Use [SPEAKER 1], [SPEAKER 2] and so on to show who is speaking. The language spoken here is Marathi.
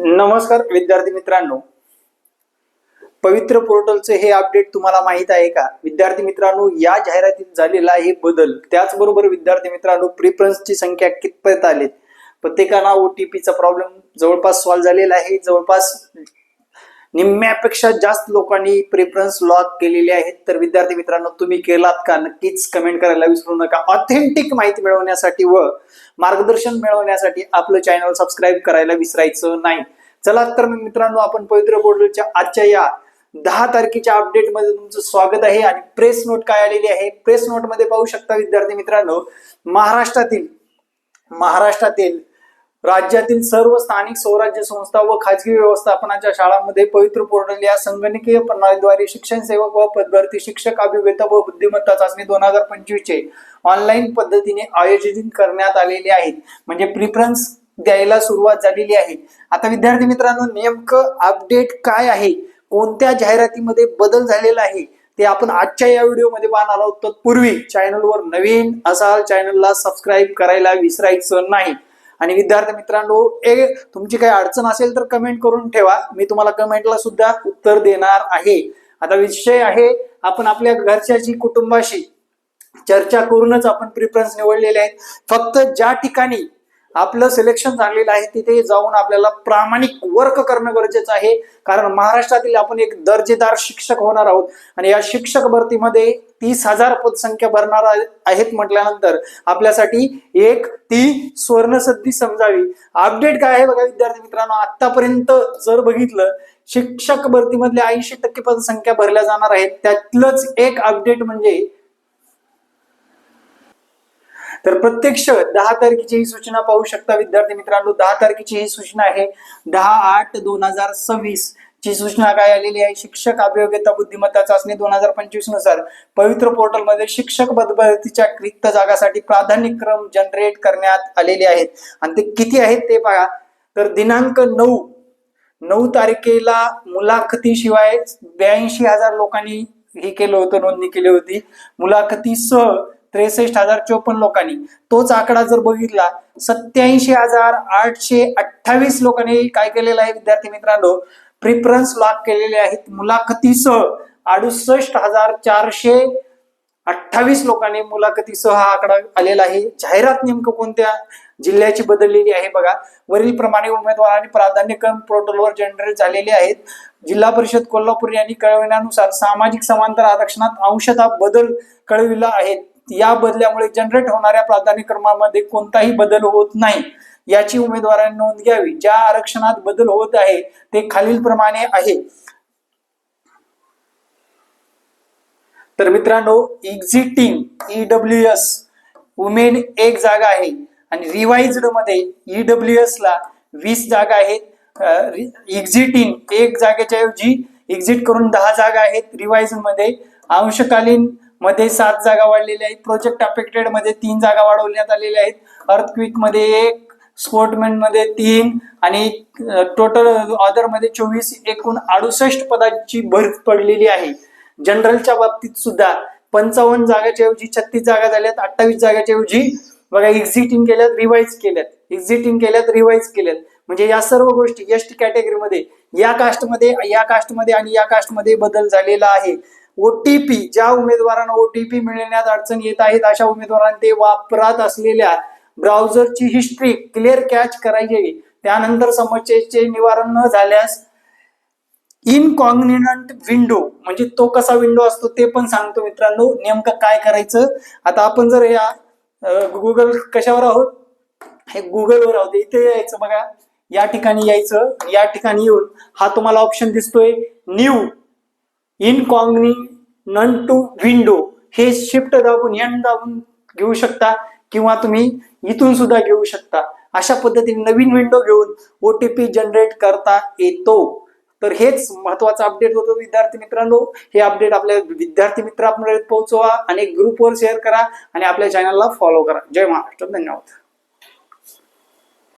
[SPEAKER 1] नमस्कार विद्यार्थी मित्रांनो, पवित्र पोर्टलचे हे अपडेट तुम्हाला माहित आहे का? विद्यार्थी मित्रांनो, या जाहिरातीत झालेला आहे बदल. त्याचबरोबर विद्यार्थी मित्रांनो, प्रिफरन्सची संख्या कितपत आली, प्रत्येकाला ओटीपीचा प्रॉब्लेम जवळपास सॉल्व्ह झालेला आहे. जवळपास निम्म्यापेक्षा जास्त लोकांनी प्रेफरन्स लॉक केलेले आहेत. तर विद्यार्थी मित्रांनो, तुम्ही केलात का? नक्कीच कमेंट करायला विसरू नका. ऑथेंटिक माहिती मिळवण्यासाठी व मार्गदर्शन मिळवण्यासाठी आपलं चॅनल सबस्क्राईब करायला विसरायचं नाही. चला तर मित्रांनो, आपण पवित्र पोर्टलच्या आजच्या या 10 तारखेच्या अपडेट मध्ये तुमचं स्वागत आहे. आणि प्रेस नोट काय आलेली आहे? प्रेस नोट मध्ये पाहू शकता विद्यार्थी मित्रांनो, महाराष्ट्रातील राज्यातील सर्व स्थानिक स्वराज्य संस्था व खाजगी व्यवस्थापनाच्या शाळांमध्ये पवित्र पोर्टल या संगणकीय प्रणालीद्वारे शिक्षण सेवक व पदभरती शिक्षक अभियंता व बुद्धिमत्ता चाचणी 2025 चे ऑनलाईन पद्धतीने आयोजित करण्यात आलेले आहेत. म्हणजे प्रिफरन्स द्यायला सुरुवात झालेली आहे. आता विद्यार्थी मित्रांनो, नेमकं अपडेट काय आहे, कोणत्या जाहिरातीमध्ये बदल झालेला आहे ते आपण आजच्या या व्हिडिओमध्ये पाहणार आहोत. तत्पूर्वी चॅनलवर नवीन असाल, चॅनलला सबस्क्राईब करायला विसरायचं नाही. आणि विद्यार्थी मित्रांनो, तुमची काही अडचण असेल तर कमेंट करून ठेवा, मी तुम्हाला कमेंटला सुद्धा उत्तर देणार आहे. आता विषय आहे, आपण आपल्या घरच्याची कुटुंबाशी चर्चा करूनच आपण प्रिफरन्स निवडलेले आहेत. फक्त ज्या ठिकाणी आपलं सिलेक्शन झालेलं आहे तिथे जाऊन आपल्याला प्रामाणिक वर्क करणं गरजेचं आहे. कारण महाराष्ट्रातील आपण एक दर्जेदार शिक्षक होणार आहोत आणि या शिक्षक भरतीमध्ये 30,000 पदसंख्या भरणार आहेत म्हटल्यानंतर आपल्यासाठी एक ती स्वर्णसंधी समजावी. अपडेट काय आहे बघा विद्यार्थी मित्रांनो, आतापर्यंत जर बघितलं, शिक्षक भरतीमधले 80% पदसंख्या भरल्या जाणार आहेत. त्यातलंच एक अपडेट म्हणजे तर प्रत्यक्ष 10 तारखेची ही सूचना पाहू शकता विद्यार्थी मित्रांनो. 10 तारखेची ही सूचना आहे. 10/8/2026 ची सूचना काय आलेली आहे? शिक्षक अभियोग्यता बुद्धिमत्ता चाचणी 2025 नुसार पवित्र पोर्टल मध्ये शिक्षक पदभरतीच्या रिक्त जागासाठी प्राधान्यक्रम जनरेट करण्यात आलेले आहेत. आणि ते किती आहेत ते पहा. तर दिनांक 9 तारखेला मुलाखतीशिवाय 82,000 लोकांनी हे केलं होतं, नोंदणी केली होती. मुलाखतीसह 63,054 लोकांनी. तोच आकडा जर बघितला, 87,828 लोकांनी काय केलेलं आहे विद्यार्थी मित्रांनो? प्रिफरन्स लॉक केलेले आहेत. मुलाखतीसह 68,428 लोकांनी मुलाखतीसह हा आकडा आलेला आहे. जाहिरात नेमकं कोणत्या जिल्ह्याची बदललेली आहे बघा. वरील प्रमाणे उमेदवारांनी प्राधान्यक्रम पोर्टलवर जनरेट झालेले आहेत. जिल्हा परिषद कोल्हापूर यांनी कळविल्यानुसार सामाजिक समांतर आरक्षणात अंशतः बदल कळविला आहे. या बदल्यामुळे जनरेट होणाऱ्या प्राधान्यक्रमामध्ये कोणताही बदल होत नाही, याची उमेदवारांनी नोंद घ्यावी. ज्या आरक्षणात बदल होत आहे ते खालील प्रमाणे आहे. तर मित्रांनो, एक्झिटिंग EWS वुमेन 1 जागा आहे आणि रिवाइज्ड मध्ये EWS ला 20 जागा आहेत. एक्झिटिंग 1 जागेच्या ऐवजी एक्झिट करून 10 जागा आहेत. रिवाइज्ड मध्ये अंशकालीन मध्ये 7 जागा वाढलेल्या आहेत. प्रोजेक्ट अफेक्टेड मध्ये 3 जागा वाढवण्यात आलेल्या आहेत. अर्थक्विक मध्ये 1, स्पोर्टमॅन मध्ये 3 आणि टोटल ऑदर मध्ये 24, एकूण 68 पदांची भर पडलेली आहे. जनरलच्या बाबतीत सुद्धा 55 जागाच्या ऐवजी 36 जागा झाल्यात. 28 जागाच्या ऐवजी बघा एक्झिटिंग केल्यात, रिवाइज केल्यात, एक्झिटिंग केल्यात, रिवाइज केल्यात. म्हणजे या सर्व गोष्टी एसटी कॅटेगरीमध्ये, या कास्टमध्ये आणि या कास्टमध्ये बदल झालेला आहे. ओटीपी, ज्या उमेदवारांना ओटीपी मिळण्यात अडचण येत आहेत अशा उमेदवारांनी ते वापरत असलेल्या ब्राउझरची हिस्ट्री क्लिअर कॅच करायची. त्यानंतर समस्येचे निवारण न झाल्यास इनकॉग्निटंट विंडो, म्हणजे तो कसा विंडो असतो ते पण सांगतो मित्रांनो. नेमकं काय करायचं? आता आपण जर या गुगल कशावर आहोत, हे गुगलवर आहोत. इथे यायचं बघा, या ठिकाणी यायचं. या ठिकाणी येऊन हा तुम्हाला ऑप्शन दिसतोय, न्यू इनकॉग्निटंट विंडो. हे शिफ्ट दाबून एन दाबून घेऊ शकता किंवा तुम्ही इथून सुद्धा घेऊ शकता. अशा पद्धतीने नवीन विंडो घेऊन ओटीपी जनरेट करता येतो. तर हेच महत्वाचं अपडेट होतं विद्यार्थी मित्रांनो. हे अपडेट आपल्या विद्यार्थी मित्रांपर्यंत पोहोचवा आणि ग्रुपवर शेअर करा आणि आपल्या चॅनलला फॉलो करा. जय महाराष्ट्र, धन्यवाद.